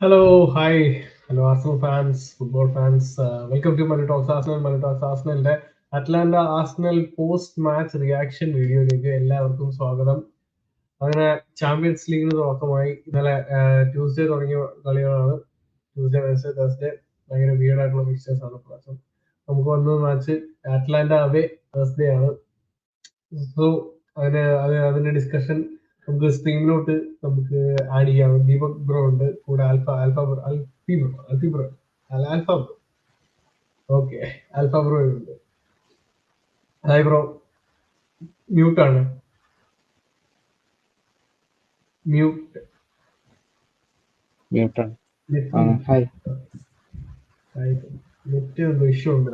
Hello, hi, hello Arsenal fans, football fans. Welcome to Money Talks Arsenal. Money Talks Arsenalന്റെ Atlanta Arsenal post match reaction വീഡിയോയിലേക്ക് എല്ലാവർക്കും സ്വാഗതം. അങ്ങനെ champions ലീഗിന് തുടക്കമായി. ഇന്നലെ ട്യൂസ്ഡേ തുടങ്ങിയ കളികളാണ്. ട്യൂസ്ഡേ, വെൻസ്ഡേ, തേഴ്സ്ഡേ ഭയങ്കര വിയർഡ് ആയിട്ടുള്ള ഫിക്ചേഴ്സ് ആണ് പ്രാവശ്യം. നമുക്ക് വന്ന മാച്ച് അറ്റ്ലാന്റ അവേ തേഴ്സ്ഡേ ആണ്. സോ അതിന്റെ ഡിസ്കഷൻ നമുക്ക് സ്ക്രീനിലോട്ട് നമുക്ക് ആഡ് ചെയ്യാം. ദീപക് ബ്രോ ഉണ്ട് കൂടെ. Alpha bro. Okay, Alpha bro ഉണ്ട്. Hi bro. മ്യൂട്ടാണ്. മ്യൂട്ട്. മ്യൂട്ടാണ്. ഹായ്. നെറ്റ് എന്തോ ഇഷ്യൂ ഉണ്ട്.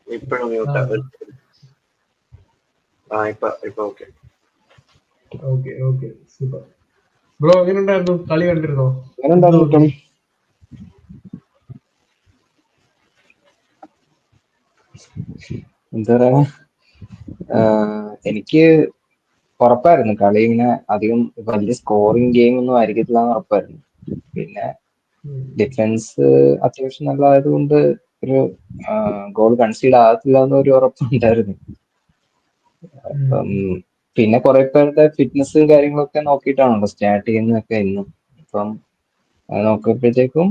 ഇപ്പോഴും മ്യൂട്ടാ. ഇപ്പൊ ഓക്കെ. Okay super. ബ്രോ എങ്ങനെ ഉണ്ടായിരുന്നു? കളി കണ്ടിരുന്നോ? കളി എന്താ പറയാ, എനിക്ക് ഉറപ്പായിരുന്നു കളി ഇങ്ങനെ അധികം വലിയ സ്കോറിംഗ് ഗെയിം ഒന്നും ആയിരിക്കത്തില്ല എന്ന് ഉറപ്പായിരുന്നു. പിന്നെ ഡിഫൻസ് അത്യാവശ്യം നല്ലതായത് കൊണ്ട് ഒരു ഗോൾ കൺസീഡ് ആകത്തില്ല എന്നൊരു ഉറപ്പുണ്ടായിരുന്നു. അപ്പം പിന്നെ കുറെ പേരുടെ ഫിറ്റ്നസ് കാര്യങ്ങളൊക്കെ നോക്കിയിട്ടാണല്ലോ സ്റ്റാർട്ട് ചെയ്യുന്നതൊക്കെ ഇന്നും. അപ്പം നോക്കിയപ്പോഴത്തേക്കും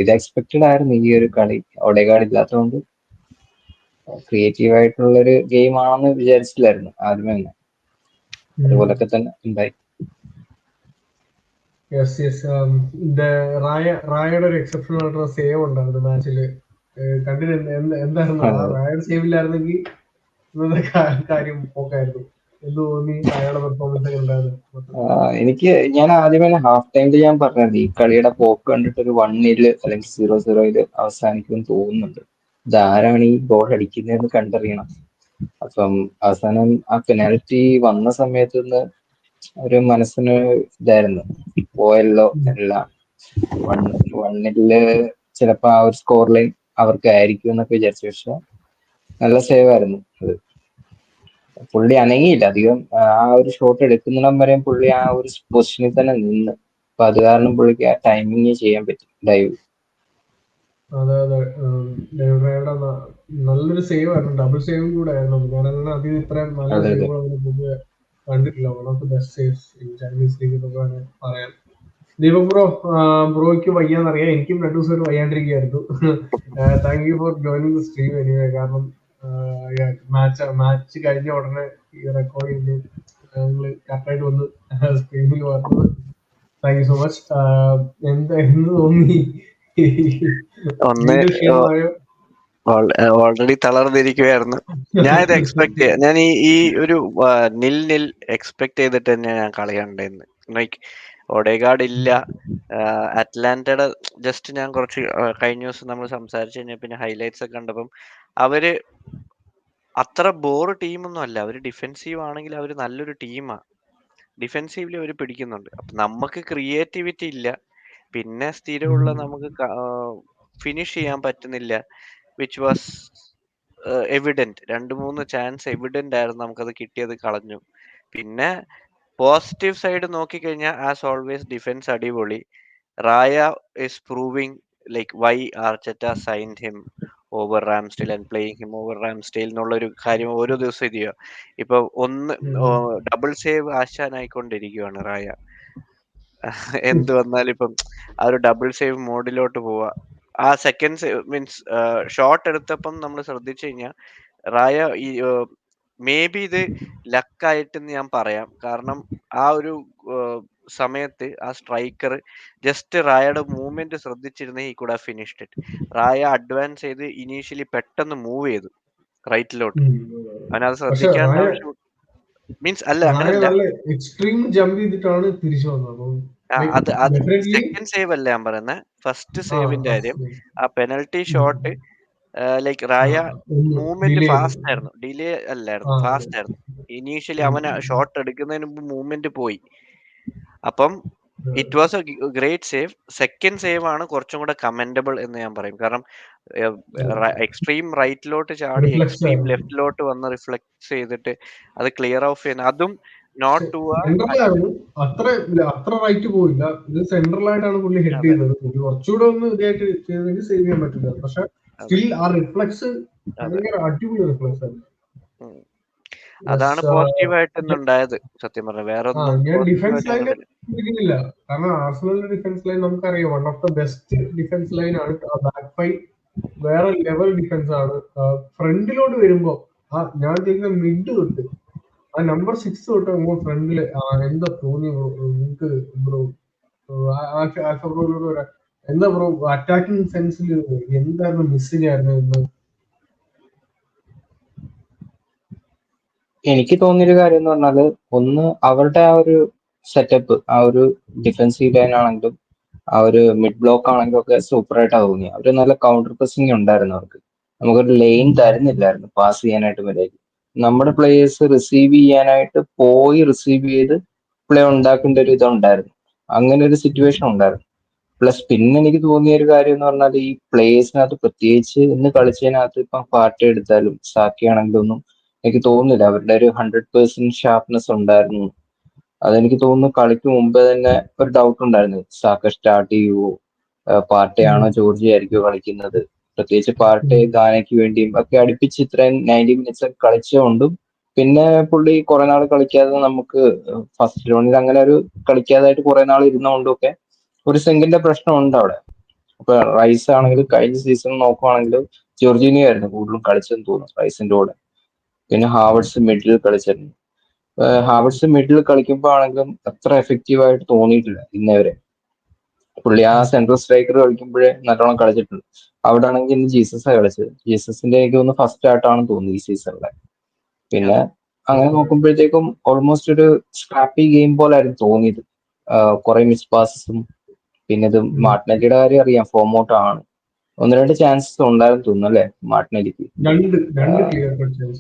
ഇത് എക്സ്പെക്റ്റഡ് ആയിരുന്നു ഈ ഒരു കളി. ഓഡേഗാർഡ് ഇല്ലാത്തതുകൊണ്ട് ക്രിയേറ്റീവ് ആയിട്ടുള്ളൊരു ഗെയിം ആണെന്ന് വിചാരിച്ചില്ലായിരുന്നു ആദ്യമേ തന്നെ. അതുപോലൊക്കെ തന്നെ ഉണ്ടായി. റായയുടെ ഒരു എക്സെപ്ഷണൽ ആയിട്ടുള്ള സേവ് ഉണ്ടായിരുന്നു മാച്ചില്. കണ്ടിരുന്നു. എന്തായിരുന്നു ആ റായയുടെ സേവ് ഇല്ലായിരുന്നെങ്കിൽ ഇന്നത്തെ കാര്യം പോക്കായിരുന്നു. എന്ത് തോന്നി റായയുടെ പെർഫോമൻസ് ഒക്കെ ഉണ്ടായിരുന്നു? ഞാൻ ആദ്യമേ ഹാഫ് ടൈമിൽ ഞാൻ പറഞ്ഞത് ഈ കളിയുടെ പോക്ക് കണ്ടിട്ട് ഒരു 1-0 അല്ലെങ്കിൽ 0-0 അവസാനിക്കും തോന്നുന്നുണ്ട്. ഇതാരാണ് ഈ ഗോൾ അടിക്കുന്നതെന്ന് കണ്ടറിയണം. അപ്പം അവസാനം ആ പെനാൽറ്റി വന്ന സമയത്ത് നിന്ന് ഒരു മനസ്സിന് ഇതായിരുന്നു, പോയല്ലോ എല്ലാം. 1-0 ചിലപ്പോ ആ ഒരു സ്കോർ ലൈൻ അവർക്കായിരിക്കും എന്നൊക്കെ വിചാരിച്ചു. പക്ഷെ നല്ല സേവ് ആയിരുന്നു അത്. പുള്ളി അനങ്ങിയില്ല അധികം. ആ ഒരു ഷോട്ട് എടുക്കുന്നിടം വരെയും പുള്ളി ആ ഒരു പൊസിഷനിൽ തന്നെ നിന്ന്. അപ്പൊ അത് കാരണം പുള്ളിക്ക് ആ ടൈമിങ് ചെയ്യാൻ പറ്റി ലൈവ്. അതെ നല്ലൊരു സേവ് ആയിരുന്നു. ഡബിൾ സേവും കൂടെ ആയിരുന്നു. ഞാനങ്ങനെ അധികം ഇത്രയും നല്ല സേവുകൾ അതിന് പൊതുവെ കണ്ടിട്ടില്ല. One of the best saves in Champions League എന്നൊക്കെ പറയാം. ദീപക് ബ്രോയ്ക്ക് വയ്യാന്നറിയാം. എനിക്കും 2 ദിവസം വയ്യാണ്ടിരിക്കുകയായിരുന്നു. Thank you for joining the stream anyway. കാരണം മാച്ച് കഴിഞ്ഞ ഉടനെ ഈ റെക്കോർഡ് ചെയ്ത് നിങ്ങൾ കറക്റ്റായിട്ട് വന്ന് സ്ട്രീമിൽ വന്നത് താങ്ക് യു സോ മച്ച്. എന്ത് തോന്നി? ഓൾറെഡി തളർന്നിരിക്കുകയായിരുന്നു. ഞാൻ ഇത് എക്സ്പെക്ട് ചെയ്യാം. ഞാൻ ഈ ഒരു നിൽ എക്സ്പെക്ട് ചെയ്തിട്ട് തന്നെ ഞാൻ കളി കണ്ടിരുന്നു. ലൈക്ക് ഓഡേഗാർഡ് ഇല്ല. അറ്റ്ലാന്റയുടെ ജസ്റ്റ് ഞാൻ കുറച്ച് കഴിഞ്ഞ ദിവസം നമ്മൾ സംസാരിച്ചു കഴിഞ്ഞാൽ പിന്നെ ഹൈലൈറ്റ്സ് ഒക്കെ കണ്ടപ്പം അവര് അത്ര ബോർ ടീമൊന്നും അല്ല. അവര് ഡിഫെൻസീവ് ആണെങ്കിൽ അവര് നല്ലൊരു ടീമാ. ഡിഫെൻസീവ്ലി അവര് പിടിക്കുന്നുണ്ട്. അപ്പൊ നമുക്ക് ക്രിയേറ്റിവിറ്റി ഇല്ല. പിന്നെ സ്ഥിരമുള്ള നമുക്ക് ഫിനിഷ് ചെയ്യാൻ പറ്റുന്നില്ല. Which was evident. 2-3 chance evident ആയിരുന്നു. നമുക്കത് കിട്ടിയത് കളഞ്ഞു. പിന്നെ പോസിറ്റീവ് സൈഡ് നോക്കിക്കഴിഞ്ഞാൽ ആസ് ഓൾവേസ് ഡിഫൻസ് അടിപൊളി. റായ is proving like why Arteta signed him over Ramsdale and playing him over Ramsdale എന്നുള്ളൊരു കാര്യം ഓരോ ദിവസം ഇത് ചെയ്യുക. ഇപ്പൊ ഡബിൾ സേവ് ആശാനായിക്കൊണ്ടിരിക്കുകയാണ് റായ. എന്ത് വന്നാലും ഇപ്പം ആ ഒരു ഡബിൾ സേവ് മോഡിലോട്ട് പോവാ. ആ സെക്കൻഡ് സേവ് മീൻസ് ഷോട്ട് എടുത്തപ്പം നമ്മൾ ശ്രദ്ധിച്ചു കഴിഞ്ഞാൽ റായ ഈ മേ ബി ഇത് ലക്കായിട്ടെന്ന് ഞാൻ പറയാം. കാരണം ആ ഒരു സമയത്ത് ആ സ്ട്രൈക്കർ ജസ്റ്റ് റായയുടെ മൂവ്മെന്റ് ശ്രദ്ധിച്ചിരുന്ന ഈ കൂടെ ഫിനിഷ്ഡ് ഇറ്റ്. റായ അഡ്വാൻസ് ചെയ്ത് ഇനീഷ്യലി പെട്ടെന്ന് മൂവ് ചെയ്തു റൈറ്റിലോട്ട്. അവനത് ശ്രദ്ധിക്കാണ്ട് ആവശ്യം മീൻസ് അല്ല അങ്ങനല്ല. എക്സ്ട്രീം ജമ്പ് ചെയ്തിട്ടാണ് തിരിച്ചു വന്നത്. അത് സെക്കൻഡ് സേവ് അല്ല ഞാൻ പറയുന്നത്, ഫസ്റ്റ് സേവിന്റെ കാര്യം. ആ penalty shot like Raya movement fast ആയിരുന്നു, ഡിലേ അല്ലായിരുന്നു, ഫാസ്റ്റ് ആയിരുന്നു. ഇനീഷ്യലി അവൻ ഷോട്ട് എടുക്കുന്നതിന് മുമ്പ് മൂവ്മെന്റ് പോയി. അപ്പം it was a great save. Second save ആണ് കുറച്ചും കൂടെ കമൻഡബിൾ എന്ന് ഞാൻ പറയും. കാരണം എക്സ്ട്രീം റൈറ്റിലോട്ട് ചാടി എക്സ്ട്രീം ലെഫ്റ്റിലോട്ട് വന്ന് റിഫ്ലക്ട് ചെയ്തിട്ട് അത് ക്ലിയർ ഓഫ് ചെയ്യുന്ന അതും നോട്ട് ടു സെൻട്രലായിരുന്നു. അത്ര റൈറ്റ് പോയില്ല. ഇത് സെൻട്രലായിട്ടാണ് പുള്ളി ഹെഡ് അതെ ചെയ്തത്. പുള്ളി കുറച്ചുകൂടെ ഒന്ന് ഇതായിട്ട് ചെയ്തെങ്കിൽ സേവ് ചെയ്യാൻ പറ്റില്ല. പക്ഷെ അതെ സ്റ്റിൽ ആ റിഫ്ലക്സ് അതെ ഭയങ്കര അടിപൊളി റിഫ്ലക്സ് ആയിരുന്നു. ഉം. അതാണ് പോസിറ്റീവായിട്ട് ഇന്നുണ്ടായത് സത്യം പറഞ്ഞ. വേറെ ഒന്നും ഞാൻ ഡിഫൻസ് പോസിറ്റീവായിട്ട് ലൈൻ കണ്ടില്ല. ഇരിക്കുന്നില്ല. കാരണം ആർസണലിന്റെ ഡിഫൻസ് ലൈൻ നമുക്കറിയാം, one of the best defence line ആണ്. ബാക്ക് ഫൈവ് വേറെ ലെവൽ ഡിഫൻസ് ആണ്. ഫ്രണ്ടിലോട്ട് വരുമ്പോ ഞാൻ ചെയ്യുന്ന മിഡ് തൊട്ട് ആ നമ്പർ 6 തൊട്ട് അങ്ങോട്ട് ഫ്രണ്ടില് എന്താ തോന്നി നിങ്ങൾക്ക് ബ്രോ? ആൽഫ ബ്രോയിലൂടെ വരാം. എന്താ ബ്രോ അറ്റാക്കിംഗ് സെൻസിൽ എന്തായിരുന്നു മിസ്സിംഗ് ആയിരുന്നു എന്ന്? എനിക്ക് തോന്നിയൊരു കാര്യം എന്ന് പറഞ്ഞാല്, ഒന്ന് അവരുടെ ആ ഒരു സെറ്റപ്പ്, ആ ഒരു ഡിഫൻസീവ് ലൈൻ ആണെങ്കിലും ആ ഒരു മിഡ് ബ്ലോക്ക് ആണെങ്കിലും ഒക്കെ സൂപ്പർ ആയിട്ടാണ് തോന്നി. അവര് നല്ല കൗണ്ടർ പ്രസിംഗ് ഉണ്ടായിരുന്നു അവർക്ക്. നമുക്കൊരു ലൈൻ തരുന്നില്ലായിരുന്നു പാസ് ചെയ്യാനായിട്ട് വരേക്ക്. നമ്മുടെ പ്ലേയേഴ്സ് റിസീവ് ചെയ്യാനായിട്ട് പോയി റിസീവ് ചെയ്ത് പ്ലേ ഉണ്ടാക്കേണ്ട ഒരു ഇതുണ്ടായിരുന്നു. അങ്ങനെ ഒരു സിറ്റുവേഷൻ ഉണ്ടായിരുന്നു. പ്ലസ് പിന്നെ എനിക്ക് തോന്നിയ ഒരു കാര്യം എന്ന് പറഞ്ഞാൽ, ഈ പ്ലേയേഴ്സിനകത്ത് പ്രത്യേകിച്ച് ഇന്ന് കളിച്ചതിനകത്ത് ഇപ്പം പാർട്ടി എടുത്താലും സാക്കി ആണെങ്കിലും ഒന്നും എനിക്ക് തോന്നുന്നില്ല അവരുടെ ഒരു 100% ഷാർപ്നെസ് ഉണ്ടായിരുന്നു. അതെനിക്ക് തോന്നുന്നു കളിക്ക് മുമ്പേ തന്നെ ഒരു ഡൗട്ട് ഉണ്ടായിരുന്നു, സാക്ക സ്റ്റാർട്ട് ചെയ്യുവോ, പാർട്ടിയാണോ ജോർജി ആയിരിക്കുമോ കളിക്കുന്നത്. പ്രത്യേകിച്ച് പാർട്ടി ഗാനയ്ക്ക് വേണ്ടിയും ഒക്കെ അടുപ്പിച്ച് ഇത്രയും 90 മിനിറ്റ്സ് ഒക്കെ കളിച്ചുകൊണ്ടും പിന്നെ പുള്ളി കുറെ നാൾ കളിക്കാതെ നമുക്ക് ഫസ്റ്റ് റൗണ്ടിൽ അങ്ങനെ ഒരു കളിക്കാതായിട്ട് കുറെ നാൾ ഇരുന്നുകൊണ്ടും ഒക്കെ ഒരു സെങ്കിന്റെ പ്രശ്നമുണ്ട് അവിടെ. അപ്പൊ റൈസ് ആണെങ്കിലും കഴിഞ്ഞ സീസൺ നോക്കുവാണെങ്കിൽ ജോർജീനിയോ ആയിരുന്നു കൂടുതലും കളിച്ചെന്ന് തോന്നുന്നു റൈസിന്റെ കൂടെ. പിന്നെ ഹാവർട്സ് മിഡിൽ കളിച്ചിരുന്നു. ഹാവർട്സ് മിഡിൽ കളിക്കുമ്പോൾ ആണെങ്കിലും അത്ര എഫക്റ്റീവ് ആയിട്ട് തോന്നിയിട്ടില്ല ഇന്നേവരെ. പുള്ളി ആ സെൻട്രൽ സ്ട്രൈക്കർ കളിക്കുമ്പോഴേ നല്ലോണം കളിച്ചിട്ടുണ്ട്. അവിടെ ആണെങ്കിൽ ഇന്ന് ജീസസാണ് കളിച്ചത്. ജീസസിന്റെ എനിക്ക് തോന്നുന്നു ഫസ്റ്റ് ആയിട്ടാണെന്ന് തോന്നുന്നു ഈ സീസണിലെ. പിന്നെ അങ്ങനെ നോക്കുമ്പോഴത്തേക്കും ഓൾമോസ്റ്റ് ഒരു സ്ക്രാപ്പി ഗെയിം പോലായിരുന്നു തോന്നിയത്. കുറെ മിസ് പാസസും പിന്നെ ഇത് മാർട്ടിനെല്ലിയുടെ കാര്യം അറിയാം, ഫോമൗട്ട് ആണ്. ഒന്ന് രണ്ട് ചാൻസസ് ഉണ്ടായിരുന്നു തോന്നുന്നു അല്ലെ മാർട്ടിനെല്ലിക്ക്.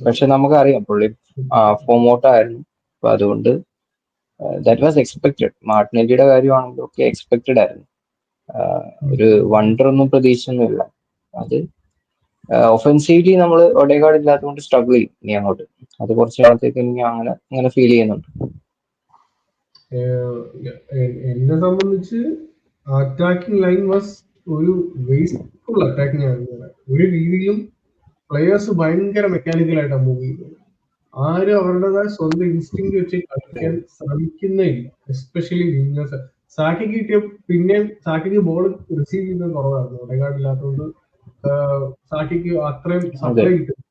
പക്ഷെ നമുക്കറിയാം പുള്ളി ഫോമൗട്ട് ആയിരുന്നു. അപ്പൊ അതുകൊണ്ട് ദാറ്റ് വാസ് എക്സ്പെക്റ്റഡ്. മാർട്ടിനെല്ലിയുടെ കാര്യമാണെങ്കിലും ഒക്കെ എക്സ്പെക്റ്റഡ് ആയിരുന്നു. ഒരു വണ്ടർ ഒന്നും പ്രതീക്ഷയൊന്നുമില്ല. അത് ഒഫൻസീവ്ലി നമ്മൾ ഒഡേഗാർഡ് ഇല്ലാത്തതുകൊണ്ട് സ്ട്രഗിൾ ചെയ്യും ഇനി അങ്ങോട്ട്. അത് കുറച്ച് നാളത്തേക്ക് ഇനി അങ്ങനെ ഫീൽ ചെയ്യുന്നുണ്ട്. എന്നെ സംബന്ധിച്ച് അറ്റാക്കിംഗ് ലൈൻ വാസ് ഒരു വേസ്റ്റ്ഫുൾ അറ്റാക്കിംഗ് ആയിരുന്നു. ഒരു രീതിയിലും പ്ലെയേഴ്സ് ഭയങ്കര മെക്കാനിക്കൽ ആയിട്ടാണ് മൂവ് ചെയ്യുന്നത്. ആരും അവരുടേതായ സ്വന്തം ഇൻസ്റ്റിങ് വെച്ച് കളിക്കാൻ ശ്രമിക്കുന്നേ ഇല്ല. Especially wingers. സാക്കിക്ക് കിട്ടിയ പിന്നെ സാക്കിക്ക് ബോൾ റിസീവ് ചെയ്യുന്നത് കുറവായിരുന്നു ഒഡേഗാർഡ് ഇല്ലാത്തതുകൊണ്ട്. സാക്കിക്ക് അത്രയും സപ്ലൈ കിട്ടും.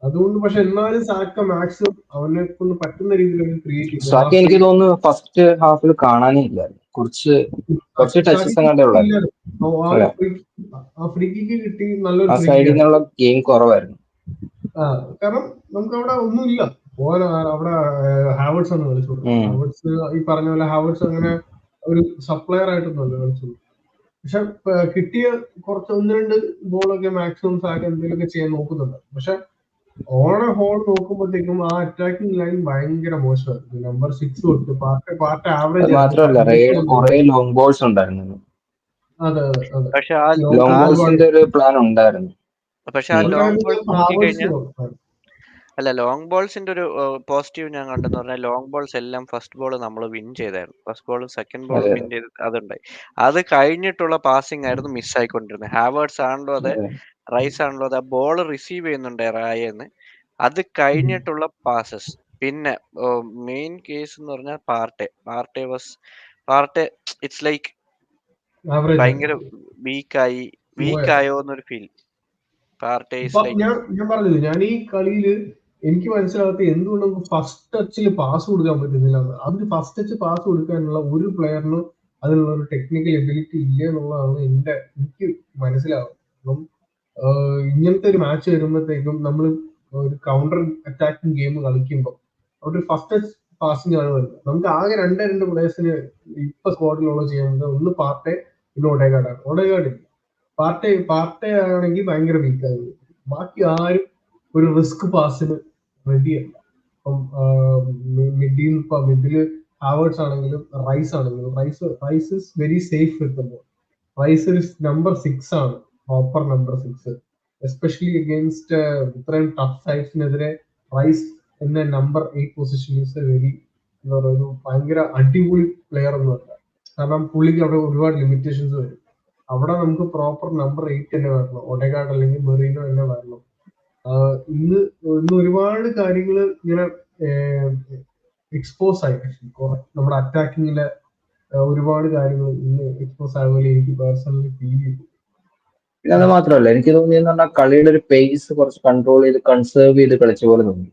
അതുകൊണ്ട് പക്ഷെ എന്നാലും സാക്ക മാക്സിമം അവനെ കൊണ്ട് പറ്റുന്ന രീതിയിൽ ക്രിയേറ്റ് ചെയ്തു. സാക്കി എനിക്ക് തോന്നുന്നു ഫസ്റ്റ് ഹാഫിൽ കാണാനേ ഇല്ലായിരുന്നു. കുറച്ച് ടച്ചസ് കണ്ടേ ഉള്ളായിരുന്നു. ഫ്രീക്കിക്ക് കിട്ടി നല്ലൊരു സൈഡിൽ നിന്നുള്ള ഗെയിം കുറവായിരുന്നു. കാരണം നമുക്ക് അവിടെ ഒന്നുമില്ല. അവിടെ ഹാവേർട്സ് ആണ് കളിച്ചോളൂ. ഹാവേർട്സ് ഈ പറഞ്ഞ പോലെ ഹാവേർട്സ് അങ്ങനെ ഒരു സപ്ലയർ ആയിട്ടൊന്നുമല്ല കളിച്ചോളൂ. പക്ഷെ കിട്ടിയ കുറച്ച് ഒന്ന് രണ്ട് ബോളൊക്കെ മാക്സിമം സാക്ക് എന്തെങ്കിലുമൊക്കെ ചെയ്യാൻ നോക്കുന്നുണ്ട്. പക്ഷെ ഓൺ ഹോൾ നോക്കുമ്പോഴത്തേക്കും ആ അറ്റാക്കിംഗ് ലൈൻ ഭയങ്കര മോശമായിരുന്നു. നമ്പർ 6 തൊട്ട് പാർട്ടി ആവറേജ് മാത്രമല്ല കുറെ ലോങ് ബോൾസ് ഉണ്ടായിരുന്നു. അതെ അതെ അതെ. പക്ഷെ ലോങ് ബോൾസിന്റെ ഒരു പ്ലാൻ ഉണ്ടായിരുന്നു. പക്ഷെ ആ ലോങ് ബോൾസ് നോക്കിക്കഴിഞ്ഞാൽ അല്ല, ലോങ് ബോൾസിന്റെ ഒരു പോസിറ്റീവ് ഞാൻ കണ്ടെന്ന് പറഞ്ഞാൽ ലോങ് ബോൾസ് എല്ലാം ഫസ്റ്റ് ബോൾ നമ്മൾ വിൻ ചെയ്തായിരുന്നു. ഫസ്റ്റ് ബോളും സെക്കൻഡ് ബോളും വിൻ ചെയ്ത് അതുണ്ടായി. അത് കഴിഞ്ഞിട്ടുള്ള പാസിംഗ് ആയിരുന്നു മിസ്സായിക്കൊണ്ടിരുന്നത്. ഹാവേർട്സ് ആണല്ലോ അതെ, റൈസ് ആണല്ലോ അതെ, ആ ബോൾ റിസീവ് ചെയ്യുന്നുണ്ട് റായെന്ന്. അത് കഴിഞ്ഞിട്ടുള്ള പാസസ്. പിന്നെ മെയിൻ കേസ് എന്ന് പറഞ്ഞാൽ പാർട്ടെ ഇറ്റ്സ് ലൈക്ക് ഭയങ്കര വീക്കായോ എന്നൊരു ഫീൽ. ഞാൻ പറഞ്ഞത്, ഞാൻ ഈ കളിയില് എനിക്ക് മനസ്സിലാകാത്ത എന്തുകൊണ്ട് നമുക്ക് ഫസ്റ്റ് ടച്ചിൽ പാസ് കൊടുക്കാൻ പറ്റുന്നില്ല. അതിന് ഫസ്റ്റ് ടച്ച് പാസ് കൊടുക്കാനുള്ള ഒരു പ്ലെയറിനും അതിനുള്ള ഒരു ടെക്നിക്കൽ എബിലിറ്റി ഇല്ല എന്നുള്ളതാണ് എനിക്ക് മനസ്സിലാവുന്നത്. അപ്പം ഇങ്ങനത്തെ ഒരു മാച്ച് വരുമ്പോഴത്തേക്കും നമ്മൾ ഒരു കൗണ്ടർ അറ്റാക്കിംഗ് ഗെയിം കളിക്കുമ്പോൾ അവിടെ ഫസ്റ്റ് ടച്ച് പാസിംഗ് ആണ് വരുന്നത്. നമുക്ക് ആകെ രണ്ട് പ്ലേയേഴ്സിന് ഇപ്പൊ സ്ക്വാഡിലുള്ള ചെയ്യുന്നത്, ഒന്ന് പാർട്ടെ, പിന്നെ ഒഡേഗാർഡാണ്. ഒഡേഗാർഡ് പാർട്ടെ ആണെങ്കിൽ ഭയങ്കര വീക്കായി. ബാക്കി ആരും ഒരു റിസ്ക് പാസിന് റെഡിയല്ല. ഇപ്പം മിഡില് ഹാവേർട്സ് ആണെങ്കിലും റൈസ് ആണെങ്കിലും റൈസ് ഇസ് വെരി സേഫ് എത്തുമ്പോൾ. റൈസ് ഒരു നമ്പർ 6 ആണ്, പ്രോപ്പർ നമ്പർ 6. എസ്പെഷ്യലി അഗെയിൻസ്റ്റ് ഇത്രയും ടഫ് സൈഡ്സിനെതിരെ റൈസ് എന്ന number 8 position is A very എന്താ പറയുക ഒരു ഭയങ്കര അടിപൊളി പ്ലെയർ എന്ന് പറയാം. കാരണം പുള്ളിക്ക് അവിടെ ഒരുപാട് ലിമിറ്റേഷൻസ് വരും. അവിടെ നമുക്ക് പ്രോപ്പർ നമ്പർ 8 തന്നെ വരണം, ഒഡെഗാർഡ് അല്ലെങ്കിൽ മെറീനോ തന്നെ വരണം. ഇന്ന് ഇന്ന് ഒരുപാട് കാര്യങ്ങൾ ഇങ്ങനെ എക്സ്പോസ് ആയി. നമ്മുടെ അറ്റാക്കിങ്ങിലെ ഒരുപാട് കാര്യങ്ങൾ ഇന്ന് എക്സ്പോസ് ആയ പോലെ എനിക്ക് പേഴ്സണലി ഫീൽ ചെയ്തു. പിന്നെ അത് മാത്രമല്ല, എനിക്ക് തോന്നിയെന്ന് പറഞ്ഞാൽ കളിയുടെ ഒരു പേസ് കുറച്ച് കൺട്രോൾ ചെയ്ത് കൺസേർവ് ചെയ്ത് കളിച്ച പോലെ തോന്നി.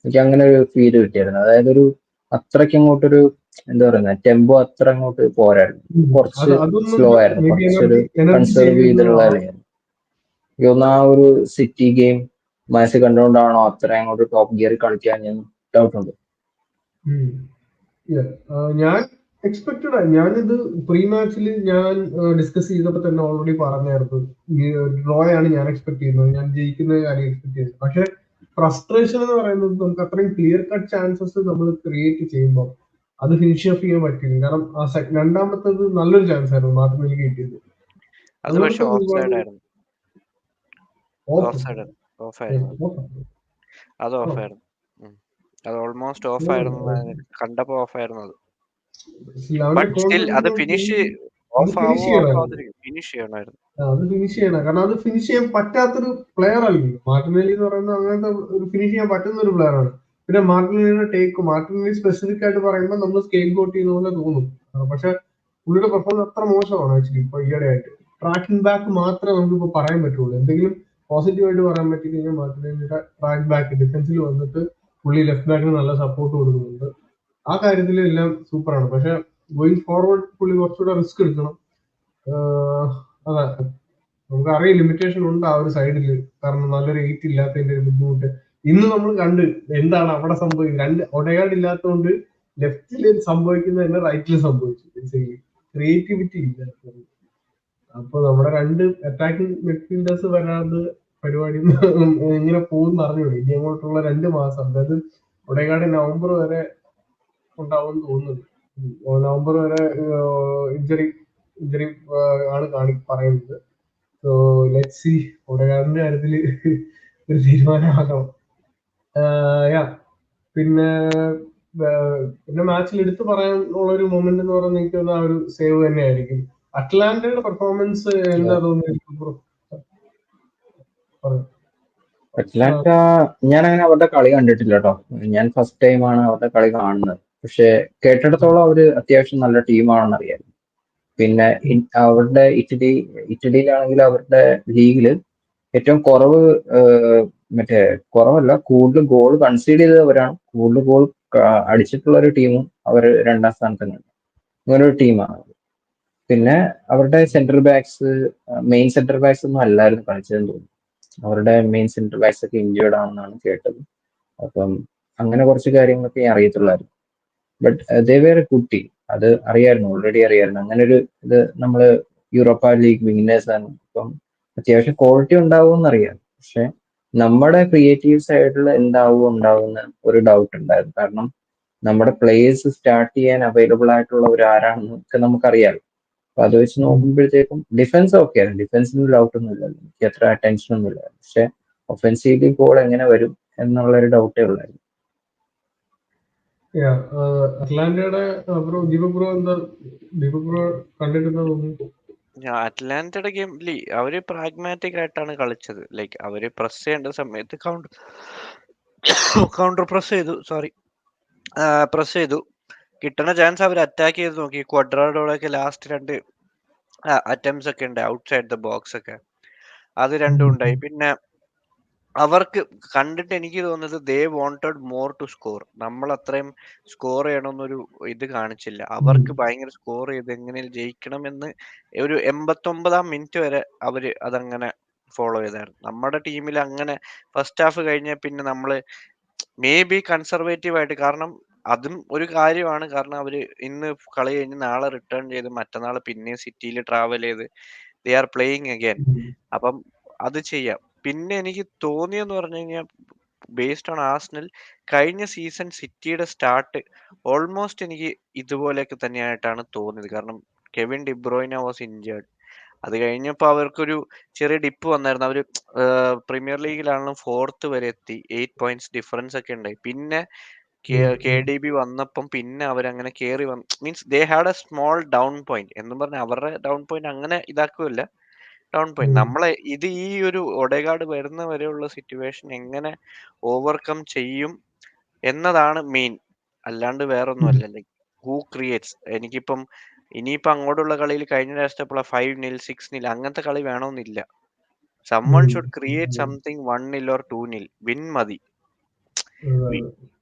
എനിക്ക് അങ്ങനെ ഒരു ഫീല് കിട്ടിയായിരുന്നു. അതായത് ഒരു അത്രയ്ക്ക് അങ്ങോട്ടൊരു എന്താ പറയുക, ടെമ്പോ അത്ര അങ്ങോട്ട് പോരായിരുന്നു, കുറച്ച് അതൊന്നും സ്ലോ ആയിരുന്നു, മേ ബി കുറച്ചൊരു എനർജി കൺസേർവ് ചേഞ്ച് ചെയ്തിട്ടുള്ള ചെയ്യുന്നതാവാം. കളിയായിരുന്നു. എനിക്ക് തോന്നുന്നു ആ ഒരു സിറ്റി ഗെയിം മനസ്സിൽ കണ്ടുകൊണ്ടാണോ അത്ര അങ്ങോട്ട് ടോപ്പ് ഗിയറിൽ കളിക്കാൻ ഞാൻ ഡൗട്ട് ഉണ്ട്. ഞാൻ എക്സ്പെക്ടഡ് ആയി. ഞാനിത് പ്രീ മാച്ചിൽ ഞാൻ ഡിസ്കസ് ചെയ്തപ്പോൾ തന്നെ ഓൾറെഡി പറഞ്ഞായിരുന്നു, ഡ്രോ ആണ് ഞാൻ എക്സ്പെക്ട് ചെയ്യുന്നത്, ഞാൻ ജയിക്കുന്ന കാര്യം എക്സ്പെക്ട് ചെയ്യുന്നത്. പക്ഷെ ഫ്രസ്ട്രേഷൻ എന്ന് പറയുന്നത് നമുക്ക് അത്രയും ക്ലിയർ കട്ട് ചാൻസസ് നമ്മൾ ക്രിയേറ്റ് ചെയ്യുമ്പോൾ അത് ഫിനിഷ് ഓഫ് ചെയ്യാൻ പറ്റില്ല. കാരണം ആ രണ്ടാമത്തത് നല്ലൊരു ചാൻസ് ആയിരുന്നു മാർട്ടിനെല്ലി കിട്ടിയത്. അത് പക്ഷെ ഓഫ് സൈഡ് ആയിരുന്നു. ഓഫ് സൈഡ് ഓഫ് ആയിരുന്നു. അത് ഓഫ് ആയിരുന്നു. അത് ഓൾമോസ്റ്റ് ഓഫ് ആയിരുന്നു, കണ്ടപ്പോ ഓഫ് ആയിരുന്നു അത്. ബട്ട് സ്റ്റിൽ അത് ഫിനിഷ് ഓഫ് ആവോ ഓഫ് ആവാതിരിക്കും, ഫിനിഷ് ചെയ്യണമായിരുന്നു. അത് ഫിനിഷ് ചെയ്യണം. കാരണം അത് ഫിനിഷ് ചെയ്യാൻ പറ്റാത്തൊരു പ്ലെയർ അല്ലല്ലോ മാർട്ടിനെല്ലി എന്ന് പറയുന്നത്. അങ്ങനത്തെ ഒരു ഫിനിഷ് ചെയ്യാൻ പറ്റുന്ന ഒരു പ്ലെയർ ആണ്. പിന്നെ മാർട്ടിനെല്ലി സ്പെസിഫിക് ആയിട്ട് പറയുമ്പോൾ നമ്മൾ സ്കെയിൽ കോട്ട് ചെയ്യുന്ന പോലെ തോന്നും. പക്ഷെ പുള്ളിയുടെ പെർഫോമൻസ് അത്ര മോശമാണ് ആക്ച്വലി ഇപ്പൊ ഈയിടെ ആയിട്ട്. ട്രാക്കിംഗ് ബാക്ക് മാത്രമേ നമുക്ക് ഇപ്പൊ പറയാൻ പറ്റുള്ളൂ. എന്തെങ്കിലും പോസിറ്റീവ് ആയിട്ട് പറയാൻ പറ്റി കഴിഞ്ഞാൽ മാർട്ടിനെല്ലിയുടെ ട്രാക്ക് ബാക്ക് ഡിഫൻസിൽ വന്നിട്ട് പുള്ളി ലെഫ്റ്റ് ബാക്കിന് നല്ല സപ്പോർട്ട് കൊടുക്കുന്നുണ്ട്. ആ കാര്യത്തിൽ എല്ലാം സൂപ്പറാണ്. പക്ഷെ ഗോയിങ് ഫോർവേഡ് പുള്ളി കുറച്ചുകൂടെ റിസ്ക് എടുക്കണം. അതെ, നമുക്കറിയാം ലിമിറ്റേഷൻ ഉണ്ട് ആ ഒരു സൈഡിൽ. കാരണം നല്ലൊരു 8 ഇല്ലാത്തതിന്റെ ഒരു ബുദ്ധിമുട്ട് ഇന്ന് നമ്മൾ കണ്ട്. എന്താണ് അവിടെ സംഭവിക്കുന്നത്? രണ്ട് ഒഡെഗാർഡ് ഇല്ലാത്തതുകൊണ്ട് ലെഫ്റ്റിൽ സംഭവിക്കുന്നത് തന്നെ റൈറ്റിൽ സംഭവിച്ചു. ക്രിയേറ്റിവിറ്റി ഇല്ല. അപ്പൊ നമ്മുടെ രണ്ട് അറ്റാക്കിംഗ് മിഡ്ഫീൽഡേഴ്സ് വരാതെ പരിപാടി എങ്ങനെ പോകും അറിഞ്ഞൂടെ. ഇനി അങ്ങോട്ടുള്ള 2 മാസം, അതായത് ഒഡെഗാർഡ് നവംബർ വരെ ഉണ്ടാവും തോന്നുന്നു. നവംബർ വരെ ഇഞ്ചറി ആണ് പറയുന്നത്. സോ ലെറ്റ് സി ഒഡെഗാർഡിന്റെ കാര്യത്തിൽ ഒരു തീരുമാനമാക്കണം. പിന്നെ പിന്നെ മാച്ചിൽ എടുത്തു പറയാനുള്ള ഒരു മൊമെന്റ് എന്ന് പറയുന്നത് എനിക്ക് തോന്നുന്ന ആ ഒരു സേവ് തന്നെയായിരിക്കും. അറ്റ്ലാന്റയുടെ പെർഫോമൻസ് എന്താ തോന്നുന്നു? അറ്റ്ലാന്റ, ഞാൻ അങ്ങനെ അവരുടെ കളി കണ്ടിട്ടില്ല കേട്ടോ. ഞാൻ ഫസ്റ്റ് ടൈമാണ് അവരുടെ കളി കാണുന്നത്. പക്ഷെ കേട്ടിടത്തോളം അവര് അത്യാവശ്യം നല്ല ടീമാണെന്ന് അറിയാം. പിന്നെ അവരുടെ ഇറ്റലിയിലാണെങ്കിൽ അവരുടെ ലീഗില് ഏറ്റവും കുറവ് കുറവല്ല, കൂടുതൽ ഗോൾ കൺസീഡ് ചെയ്തവരാണ്. കൂടുതൽ ഗോൾ അടിച്ചിട്ടുള്ള ഒരു ടീമും അവർ 2ാം സ്ഥാനത്ത് തന്നെയാണ്. അങ്ങനെ ഒരു ടീമാണ്. പിന്നെ അവരുടെ മെയിൻ സെന്റർ ബാക്സ് ഒന്നും അല്ലായിരുന്നു കളിച്ചതെന്ന് തോന്നുന്നു. അവരുടെ മെയിൻ സെന്റർ ബാക്സ് ഒക്കെ ഇഞ്ചേർഡ് ആണെന്നാണ് കേട്ടത്. അപ്പം അങ്ങനെ കുറച്ച് കാര്യങ്ങളൊക്കെ അറിയത്തുള്ളായിരുന്നു. But they were a good team. അത് അറിയായിരുന്നു, ഓൾറെഡി അറിയായിരുന്നു. അങ്ങനെ ഒരു ഇത് നമ്മള് യൂറോപ്പ ലീഗ് വിന്നേഴ്സ് ആണ്. അപ്പം അത്യാവശ്യം ക്വാളിറ്റി ഉണ്ടാവും അറിയാം. പക്ഷെ നമ്മുടെ ക്രിയേറ്റീവ് സൈഡിൽ ഉണ്ടാവുന്ന ഒരു ഡൗട്ട് ഉണ്ടായിരുന്നു. കാരണം നമ്മുടെ പ്ലേയേഴ്സ് സ്റ്റാർട്ട് ചെയ്യാൻ അവൈലബിൾ ആയിട്ടുള്ള ഒരു ആരാണെന്ന് ഒക്കെ നമുക്കറിയാം. അപ്പൊ അത് വെച്ച് നോക്കുമ്പോഴത്തേക്കും ഡിഫൻസ് ഓക്കെയാണ്, ഡിഫൻസിന് ഡൗട്ട് ഒന്നും ഇല്ലല്ലോ, എനിക്ക് അത്ര ടെൻഷൻ ഒന്നും ഇല്ല. പക്ഷെ ഒഫൻസീവ്ലി ഗോൾ എങ്ങനെ വരും എന്നുള്ളൊരു ഡൗട്ടേ ഉള്ളായിരുന്നു. അറ്റ്ലാന്റയുടെ ദീപക് ബ്രോ കണ്ടിട്ടെന്താ തോന്നുന്നു? അറ്റ്ലാന്റയുടെ ഗെയിം അവര് പ്രാഗ്മാറ്റിക് ആയിട്ടാണ് കളിച്ചത്. ലൈക്ക് അവര് പ്രസ് ചെയ്യേണ്ട സമയത്ത് കൗണ്ടർ പ്രസ് ചെയ്തു. കിട്ടുന്ന ചാൻസ് അവർ അറ്റാക്ക് ചെയ്ത് നോക്കി. ക്വഡ്രാഡോടൊക്കെ ലാസ്റ്റ് 2 അറ്റംപ്റ്റ്സ് ഒക്കെ ഉണ്ട് ഔട്ട്സൈഡ് ദ ബോക്സ് ഒക്കെ. അത് രണ്ടും ഉണ്ടായി. പിന്നെ അവർക്ക് കണ്ടിട്ട് എനിക്ക് തോന്നുന്നത് they wanted more to score. നമ്മൾ അത്രയും സ്കോർ ചെയ്യണമെന്നൊരു ഇത് കാണിച്ചില്ല. അവർക്ക് ഭയങ്കര സ്കോർ ചെയ്ത് എങ്ങനെ ജയിക്കണം എന്ന് ഒരു 89ാം മിനിറ്റ് വരെ അവര് അതങ്ങനെ ഫോളോ ചെയ്തായിരുന്നു. നമ്മുടെ ടീമിൽ അങ്ങനെ ഫസ്റ്റ് ഹാഫ് കഴിഞ്ഞ പിന്നെ നമ്മള് മേ ബി കൺസർവേറ്റീവ് ആയിട്ട്, കാരണം അതും ഒരു കാര്യമാണ്. കാരണം അവര് ഇന്ന് കളി കഴിഞ്ഞ് നാളെ റിട്ടേൺ ചെയ്ത് മറ്റന്നാൾ പിന്നെ സിറ്റിയിൽ ട്രാവൽ ചെയ്ത് ദേ ആർ പ്ലേയിങ് അഗൈൻ. അപ്പം അത് ചെയ്യാം. പിന്നെ എനിക്ക് തോന്നിയെന്ന് പറഞ്ഞു കഴിഞ്ഞാൽ ബേസ്ഡ് ഓൺ ആർസണൽ കഴിഞ്ഞ സീസൺ സിറ്റിയുടെ സ്റ്റാർട്ട് ഓൾമോസ്റ്റ് എനിക്ക് ഇതുപോലെയൊക്കെ തന്നെയായിട്ടാണ് തോന്നിയത്. കാരണം കെവിൻ ഡിബ്രോയിന വാസ് ഇഞ്ചേർഡ്. അത് കഴിഞ്ഞപ്പോൾ അവർക്കൊരു ചെറിയ ഡിപ്പ് വന്നായിരുന്നു. അവര് പ്രീമിയർ ലീഗിലാണെങ്കിലും 4th വരെ എത്തി, 8 പോയിന്റ്സ് ഡിഫറൻസ് ഒക്കെ ഉണ്ടായി. പിന്നെ KDB വന്നപ്പം പിന്നെ അവരങ്ങനെ കേറി means they had A small down point എന്നും പറഞ്ഞ അവരുടെ ഡൗൺ പോയിന്റ് അങ്ങനെ ഇതാക്കുമല്ല. ഡൗൺ പോയിന്റ് നമ്മളെ ഈ ഒരു ഒഡേഗാർഡ് വരുന്ന വരെയുള്ള സിറ്റുവേഷൻ എങ്ങനെ ഓവർകം ചെയ്യും എന്നതാണ് മെയിൻ, അല്ലാണ്ട് വേറൊന്നുമല്ല. Like who creates. എനിക്കിപ്പം ഇനിയിപ്പം അങ്ങോട്ടുള്ള കളിയിൽ കഴിഞ്ഞ രാഷ്ട്രീയ 5-0 6-0 അങ്ങനത്തെ കളി വേണമെന്നില്ല. someone should create something 1-0 or 2-0 win മതി.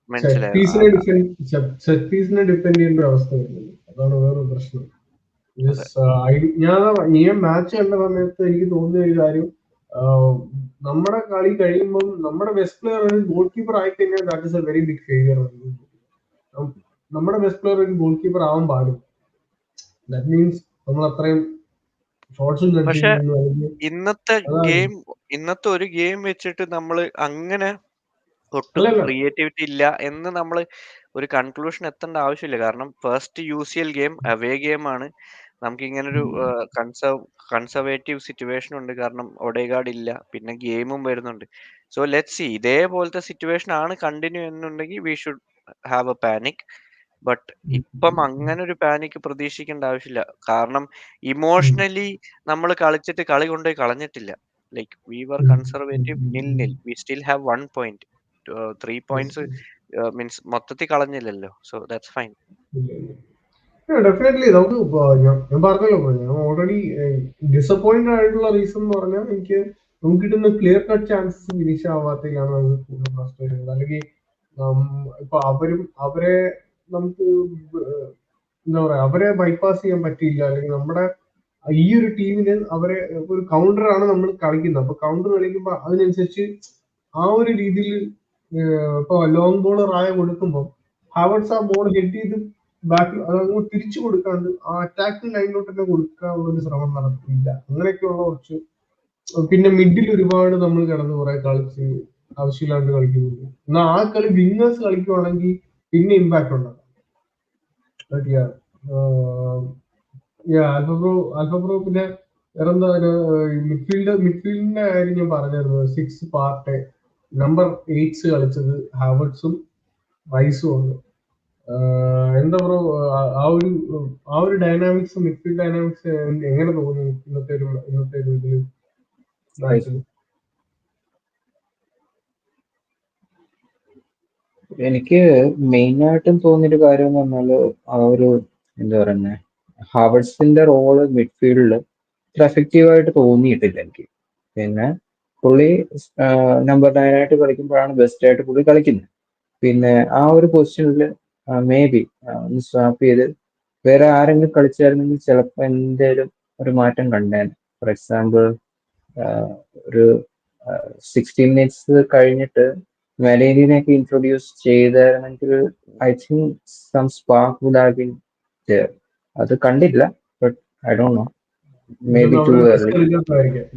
മനസ്സിലായോ? സെറ്റ് പീസിനെ ഡിപ്പെൻഡ് ചെയ്യേണ്ട അവസ്ഥ വരുന്നുണ്ട്. അതാണ് വേറൊരു പ്രശ്നം. ഞാൻ മാച്ച് കണ്ട സമയത്ത് എനിക്ക് തോന്നിയ ഒരു കാര്യം, നമ്മുടെ കളി കഴിയുമ്പോൾ നമ്മുടെ ബെസ്റ്റ് പ്ലെയർ ഒരു ഗോൾ കീപ്പർ ആയിക്കഴിഞ്ഞാൽ that is a very big failure. നമ്മുടെ ബെസ്റ്റ് പ്ലെയർ ഒരു ഗോൾ കീപ്പർ ആവാൻ പാടില്ല. ദാറ്റ് മീൻസ് നമ്മൾ അത്രയും ഷോട്ട്സും പക്ഷെ ഇന്നത്തെ ഒരു ഗെയിം വെച്ചിട്ട് നമ്മള് അങ്ങനെ ഒട്ടും ക്രിയേറ്റിവിറ്റി ഇല്ല എന്ന് നമ്മൾ ഒരു കൺക്ലൂഷൻ എത്തേണ്ട ആവശ്യമില്ല. കാരണം ഫസ്റ്റ് UCL ഗെയിം അവേ ഗെയിമാണ്. നമുക്ക് ഇങ്ങനൊരു കൺസർവേറ്റീവ് സിറ്റുവേഷൻ ഉണ്ട്. കാരണം ഒഡേഗാർഡ് ഇല്ല, പിന്നെ ഗെയിമും വരുന്നുണ്ട്. So let's C. ഇതേപോലത്തെ സിറ്റുവേഷൻ ആണ് കണ്ടിന്യൂ എന്നുണ്ടെങ്കിൽ we should have A panic. But ഇപ്പം അങ്ങനെ ഒരു പാനിക് പ്രതീക്ഷിക്കേണ്ട ആവശ്യമില്ല. കാരണം ഇമോഷണലി നമ്മൾ കളിച്ചിട്ട് കളി കൊണ്ടുപോയി കളഞ്ഞിട്ടില്ല. Like we were conservative 0-0. We still have 1 point. 3 points means മൊത്തത്തിൽ കളഞ്ഞില്ലല്ലോ. So that's fine. ഡെഫിനറ്റ്ലി നമുക്ക് ഞാൻ പറഞ്ഞല്ലോ, ഞാൻ ഓൾറെഡി ഡിസപ്പോയിന്റഡ് ആയിട്ടുള്ള റീസൺ എന്ന് പറഞ്ഞാൽ നമുക്ക് കിട്ടുന്ന ക്ലിയർ കട്ട് ചാൻസസ് ഫിനിഷ് ആവാത്തതിലാണ് നമുക്ക് കൂടുതൽ ഫ്രസ്ട്രേഷൻ. അല്ലെങ്കിൽ ഇപ്പൊ അവരെ നമുക്ക് എന്താ പറയാ, അവരെ ബൈപ്പാസ് ചെയ്യാൻ പറ്റിയില്ല. അല്ലെങ്കിൽ നമ്മുടെ ഈ ഒരു ടീമിന് അവരെ ഒരു കൗണ്ടറാണ് നമ്മൾ കളിക്കുന്നത്. അപ്പൊ കൗണ്ടർ കളിക്കുമ്പോൾ അതിനനുസരിച്ച് ആ ഒരു രീതിയിൽ ഇപ്പൊ ലോങ് ബോളർ ആയ കൊടുക്കുമ്പോൾ ഹാവർട്സ് ആ ബോൾ ഹെഡ് ചെയ്ത് ബാക്കിൽ അതങ്ങ് തിരിച്ചു കൊടുക്കാണ്ട് ആ അറ്റാക്കിംഗ് ലൈനിലോട്ട് തന്നെ കൊടുക്കാനുള്ള ഒരു ശ്രമം നടത്തിയില്ല. അങ്ങനെയൊക്കെയുള്ള കുറച്ച്, പിന്നെ മിഡിൽ ഒരുപാട് നമ്മൾ കിടന്ന് കുറെ കളിച്ച് ആവശ്യമില്ലാണ്ട് കളിക്കുന്നുണ്ട്. എന്നാൽ ആ കളി വിന്നേഴ്സ് കളിക്കുവാണെങ്കിൽ പിന്നെ ഇമ്പാക്ട് ഉണ്ടാകും. ആൽഫബ്രോ പിന്നെ വേറെന്താ മിഡ്ഫീൽഡിന്റെ കാര്യം ഞാൻ പറഞ്ഞായിരുന്നു. 6 പാർട്ട് നമ്പർ 8 കളിച്ചത് ഹാവർട്സും റൈസും ആണ്. എന്താ ബ്രോ, ആ ഒരു ഡൈനാമിക്സ്, മിഡ്ഫീൽഡ് ഡൈനാമിക്സ് എങ്ങനെ തോന്നി ഇന്നത്തെ ഒരു ഇതില് മാച്ചിൽ? എനിക്ക് മെയിൻ ആയിട്ടും തോന്നിയൊരു കാര്യം എന്ന് പറഞ്ഞാല് ആ ഒരു എന്താ പറയുന്നത്, ഹാവർട്സിന്റെ റോള് മിഡ്ഫീൽഡിൽ ഇത്ര എഫക്റ്റീവായിട്ട് തോന്നിയിട്ടില്ല എനിക്ക്. പിന്നെ പുള്ളി നമ്പർ 9 ആയിട്ട് കളിക്കുമ്പോഴാണ് ബെസ്റ്റ് ആയിട്ട് പുള്ളി കളിക്കുന്നത്. പിന്നെ ആ ഒരു പൊസിഷനിൽ മേ ബി ഒന്ന് സ്വാപ്പ് ചെയ്ത് വേറെ ആരെങ്കിലും കളിച്ചായിരുന്നെങ്കിൽ ചിലപ്പോൾ എന്തേലും ഒരു മാറ്റം കണ്ടേനെ. ഫോർ എക്സാമ്പിൾ ഒരു 60 മിനിറ്റ്സ് കഴിഞ്ഞിട്ട് മെലേനിയൊക്കെ ഇൻട്രൊഡ്യൂസ് ചെയ്തായിരുന്നെങ്കിൽ I think some spark would have been there. അത് കണ്ടില്ല. But I don't know, maybe too early.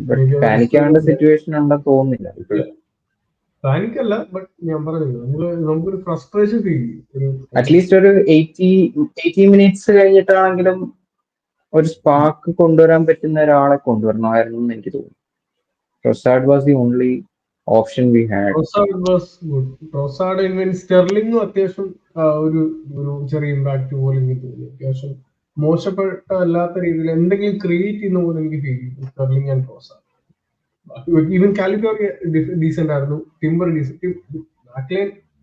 ബട്ട് പാനിക്കാവേണ്ട സിറ്റുവേഷൻ ഉണ്ടെന്ന് തോന്നുന്നില്ല ഇപ്പോഴും. പാനിക്കല്ല, ബട്ട് ഞാൻ പറഞ്ഞില്ല, നമുക്കൊരു ഫ്രസ്ട്രേഷൻ ഫീൽ ചെയ്യും. അറ്റ്ലീസ്റ്റ് ഒരു 80 മിനിറ്റ്സ് കഴിഞ്ഞിട്ടാണെങ്കിലും ഒരു സ്പാർക്ക് കൊണ്ടുവരാൻ പറ്റുന്ന ഒരാളെ കൊണ്ടുവരണമായിരുന്നു എന്ന് എനിക്ക് തോന്നുന്നു. Trossard was the only option we had. Trossard സ്റ്റെർലിംഗും അത്യാവശ്യം ഒരു ചെറിയ ഇമ്പാക്ട് പോലെ എനിക്ക് തോന്നി. അത്യാവശ്യം മോശപ്പെട്ട അല്ലാത്ത രീതിയിൽ എന്തെങ്കിലും ക്രിയേറ്റ് ചെയ്യുന്ന പോലെ എനിക്ക് ഫീൽ ചെയ്തു Sterling and Trossard. Even Calafiori decent ആയിരുന്നു. ടിംബർ ഡീസെന്റ്,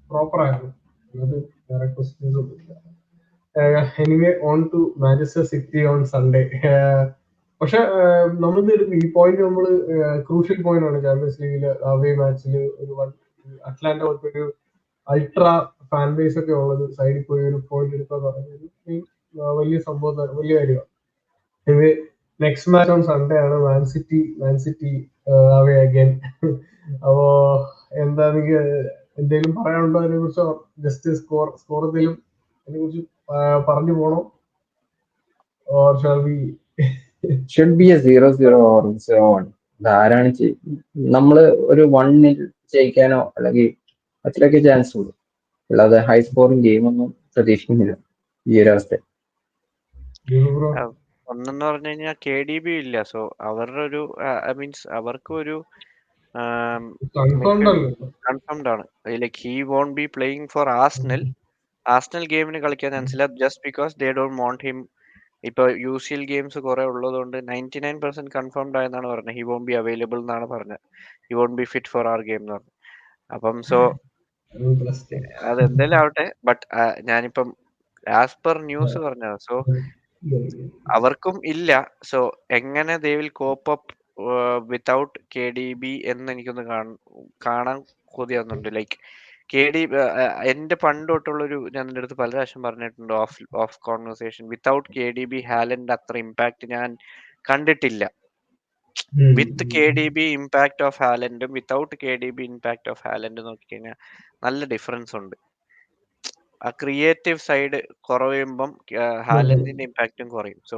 പ്രോപ്പർ ആയിരുന്നു. അത് വേറെ ക്വസ്റ്റ്യൻസ് ഒന്നുമില്ല. Anyway on to Manchester City on Sunday. പക്ഷെ നമുക്ക് ഈ പോയിന്റ് നമ്മള് ക്രൂഷ്യൽ പോയിന്റ് ആണ്. ചാമ്പ്യൻസ് ലീഗില് അവേ മാച്ചില് അറ്റ്ലാന്റ ഒരു അൾട്രാ ഫാൻ ബേസ് ഒക്കെ ഉള്ളത് സൈഡിൽ പോയി ഒരു പോയിന്റ് എടുക്കുക പറയുന്നത് വലിയ സംഭവം, വലിയ കാര്യമാണ്. നെക്സ്റ്റ് മാച്ച് ഓൺ സൺഡേ ആണ്. Man City away again. അപ്പോ എന്താ നിങ്ങൾക്ക് എന്തെങ്കിലും പറയാനുണ്ടോ അതിനെ കുറിച്ച്? ജസ്റ്റ് സ്കോർ എന്തെങ്കിലും അതിനെ കുറിച്ച് പറഞ്ഞു പോണോ? Or shall we should be A 0-0 or 0-1. ആരാണ് നമ്മള് ഒരു 1-0 ജയിക്കാനോ അല്ലെങ്കിൽ അത്രയൊക്കെ ചാൻസ് ഉള്ളൂ. അല്ലാതെ ഹൈ സ്കോറിംഗ് ഗെയിം ഒന്നും പ്രതീക്ഷിക്കുന്നില്ല ഈ ഒരു അവസ്ഥ. ഒന്നെന്ന് പറഞ്ഞു കഴിഞ്ഞാൽ KDB ഇല്ല. സോ അവരുടെ ഒരു മീൻസ് അവർക്ക് ഒരു കൺഫേംഡ് അല്ലേ? കൺഫേംഡ് ആണ്. Like he won't be playing for Arsenal ഗെയിമിന് കളിക്കാൻ ചാൻസ് ഇല്ല, just because they don't want him. ഇപ്പൊ UCL ഗെയിംസ് കുറെ ഉള്ളതുകൊണ്ട് 99% കൺഫേംഡ് ആയെന്നാണ് പറഞ്ഞത്. ഹി വോണ്ട് ബി അവൈലബിൾ എന്നാണ് പറഞ്ഞത്. He won't be fit for our game എന്ന് പറഞ്ഞു. അപ്പം സോ അതെന്തായാലും ആവട്ടെ. ബട്ട് ഞാനിപ്പം ആസ് പെർ ന്യൂസ് പറഞ്ഞത്, സോ അവർക്കും ഇല്ല. സോ എങ്ങനെ they will cope up without KDB എന്ന് എനിക്കൊന്ന് കാണാൻ കൊതിയാവുന്നുണ്ട്. ലൈക്ക് എന്റെ പണ്ട് തൊട്ടുള്ളൊരു, ഞാൻ നിന്റെ അടുത്ത് പല പ്രാവശ്യം പറഞ്ഞിട്ടുണ്ട് of conversation, without KDB Haaland അത്ര ഇമ്പാക്ട് ഞാൻ കണ്ടിട്ടില്ല. വിത്ത് KDB ഇമ്പാക്ട് ഓഫ് ഹാലൻഡും വിത്തൗട്ട് KDB ഇമ്പാക്ട് ഓഫ് ഹാലൻഡും നോക്കിക്കഴിഞ്ഞാൽ നല്ല ഡിഫറൻസ് ഉണ്ട്. ആ ക്രിയേറ്റീവ് സൈഡ് കുറയുമ്പം ഹാലൻഡിന്റെ ഇമ്പാക്റ്റും കുറയും. So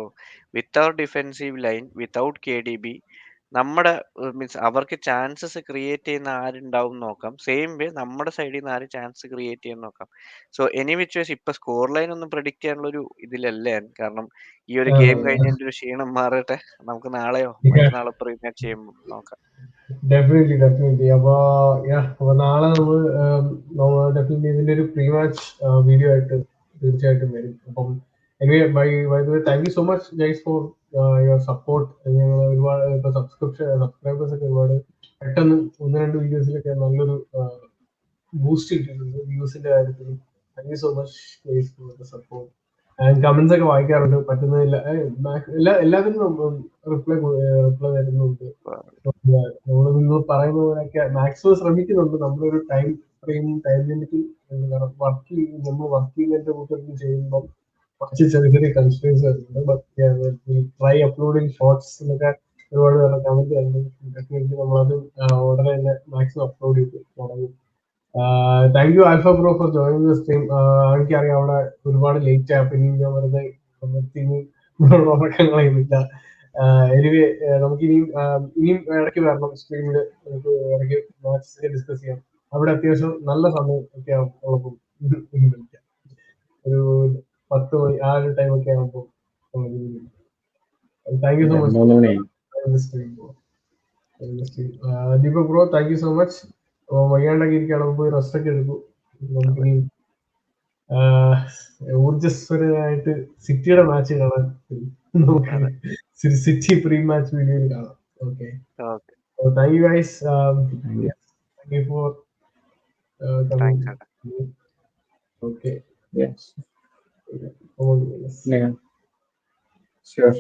without defensive line, without KDB, നമ്മുടെ മീൻസ് അവർക്ക് ചാൻസസ് ക്രിയേറ്റ് ചെയ്യുന്ന ആരുണ്ടാവും നോക്കാം. സെയിം വേ നമ്മുടെ സൈഡിൽ നിന്ന് ആര് ചാൻസ് ക്രിയേറ്റ് ചെയ്യാൻ നോക്കാം. സോ എനി വിച്ച് വേസ് ഇപ്പൊ സ്കോർ ലൈൻ ഒന്നും പ്രെഡിക്റ്റ് ചെയ്യാനുള്ള ഒരു ഇതിലല്ലേ, കാരണം ഈ ഒരു ഗെയിം കഴിഞ്ഞതിന്റെ ഒരു ക്ഷീണം മാറട്ടെ, നമുക്ക് നാളെയോ മറ്റന്നാളോ പ്രീ മാച്ച് ചെയ്യുമ്പോൾ നോക്കാം. ഡെഫിനറ്റ്ലി. അപ്പൊ നാളെ നമ്മൾ ഡെഫിനറ്റ്ലി ഇതിന്റെ ഒരു പ്രീ മാച്ച് വീഡിയോ ആയിട്ട് തീർച്ചയായിട്ടും വരും. അപ്പം thank you so much guys for your support. ഞങ്ങൾ ഒരുപാട് ഇപ്പൊ സബ്സ്ക്രൈബേഴ്സ് ഒക്കെ ഒരുപാട് പെട്ടെന്ന് 1-2 വീഡിയോസിലൊക്കെ നല്ലൊരു ബൂസ്റ്റ് കിട്ടിയിട്ടുണ്ട് വ്യൂസിന്റെ കാര്യത്തിൽ. Thank you so much guys for the support. Comments ഒക്കെ വായിക്കാറുണ്ട്, പറ്റുന്നില്ല എല്ലാത്തിനും റിപ്ലൈ തരുന്നുണ്ട്. നമ്മൾ നിങ്ങൾ പറയുന്ന പോലെയൊക്കെ മാക്സിമം ശ്രമിക്കുന്നുണ്ട്. നമ്മളൊരു ടൈം ലിമിറ്റ് നമ്മൾ വർക്ക് ചെയ്യുന്നതിന്റെ കൂട്ടത്തിൽ ചെയ്യുമ്പോൾ കുറച്ച് ചെറിയ കൺസ്ട്രെയിൻസ് വരുന്നുണ്ട്. ബട്ട് ട്രൈ അപ്ലോഡിങ് ഷോർട്സ് എന്നൊക്കെ ഒരുപാട് പേരുടെ കമന്റ് ഡെഫിനറ്റ്ലി നമ്മളത് ഉടനെ തന്നെ മാക്സിമം അപ്ലോഡ് ചെയ്ത് തുടങ്ങും. Thank you alpha bro four joining the stream. എനിക്കറിയാം അവിടെ ഒരുപാട് ലേറ്റ് ആയി, പിന്നെ ഞാൻ വെറുതെ ഉറക്കങ്ങളൊന്നുമില്ല. എനിവേ നമുക്ക് ഇനിയും ഇടയ്ക്ക് വരണം സ്ട്രീമിൽ, നമുക്ക് ഇടയ്ക്ക് മാച്ച് ഡിസ്കസ് ചെയ്യാം. അവിടെ അത്യാവശ്യം നല്ല സമയം ഒക്കെ ഉള്ളപ്പോൾ വിളിക്കാം. ഒരു 10 മണി ആ ഒരു ടൈം ഒക്കെ ആകുമ്പോൾ. Thank you so much Deepak bro. Thank you so much. വയ്യാണ്ടൊക്കെ ഇരിക്കുകയാണ്, പോയി റെസ്റ്റ് ഒക്കെ എടുക്കും. നമുക്കിനി ഊർജസ്വരനായിട്ട് സിറ്റിയുടെ മാച്ച് കാണാൻ നമുക്ക് സിറ്റി പ്രീ മാച്ച് വീഡിയോയിൽ കാണാം. Okay, thank you guys. Thank you for coming. Okay, Sure.